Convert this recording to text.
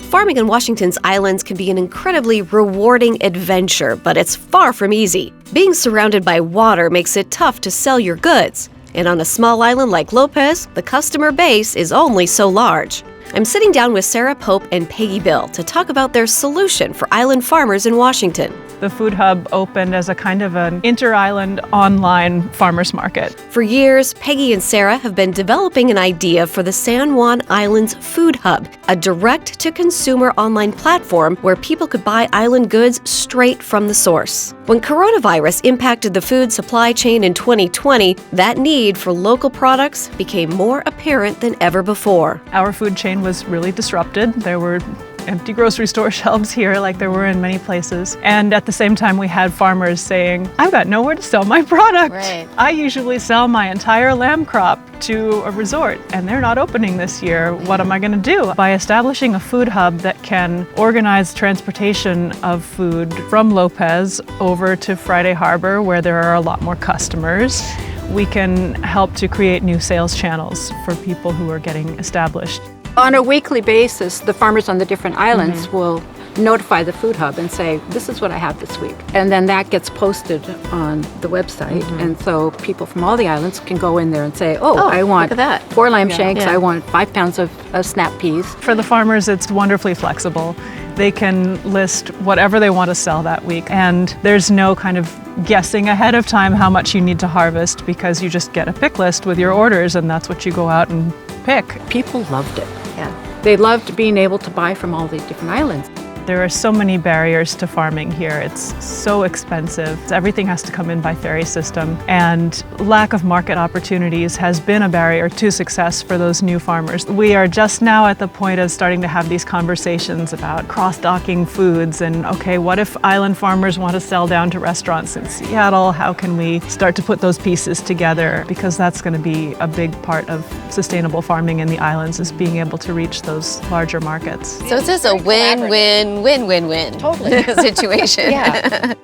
Farming in Washington's islands can be an incredibly rewarding adventure, but it's far from easy. Being surrounded by water makes it tough to sell your goods. And on a small island like Lopez, the customer base is only so large. I'm sitting down with Sarah Pope and Peggy Bill to talk about their solution for island farmers in Washington. The Food Hub opened as a kind of an inter-island online farmers market. For years, Peggy and Sarah have been developing an idea for the San Juan Islands Food Hub, a direct-to-consumer online platform where people could buy island goods straight from the source. When coronavirus impacted the food supply chain in 2020, that need for local products became more apparent than ever before. Our food chain was really disrupted. There were empty grocery store shelves here like there were in many places. And at the same time, we had farmers saying, I've got nowhere to sell my product. Right. I usually sell my entire lamb crop to a resort and they're not opening this year. What am I going to do? By establishing a food hub that can organize transportation of food from Lopez over to Friday Harbor, where there are a lot more customers, we can help to create new sales channels for people who are getting established. On a weekly basis, the farmers on the different islands will notify the Food Hub and say, this is what I have this week. And then that gets posted on the website. And so people from all the islands can go in there and say, I want look at that. 4 lamb shanks, I want 5 pounds of snap peas. For the farmers, it's wonderfully flexible. They can list whatever they want to sell that week, and there's no kind of guessing ahead of time how much you need to harvest, because you just get a pick list with your orders and that's what you go out and pick. People loved it. Yeah. They loved being able to buy from all the different islands. There are so many barriers to farming here. It's so expensive. Everything has to come in by ferry system, and lack of market opportunities has been a barrier to success for those new farmers. We are just now at the point of starting to have these conversations about cross-docking foods and, okay, what if island farmers want to sell down to restaurants in Seattle? How can we start to put those pieces together? Because that's going to be a big part of sustainable farming in the islands, is being able to reach those larger markets. So it's just a win-win-win-win-win Totally. situation. Yeah.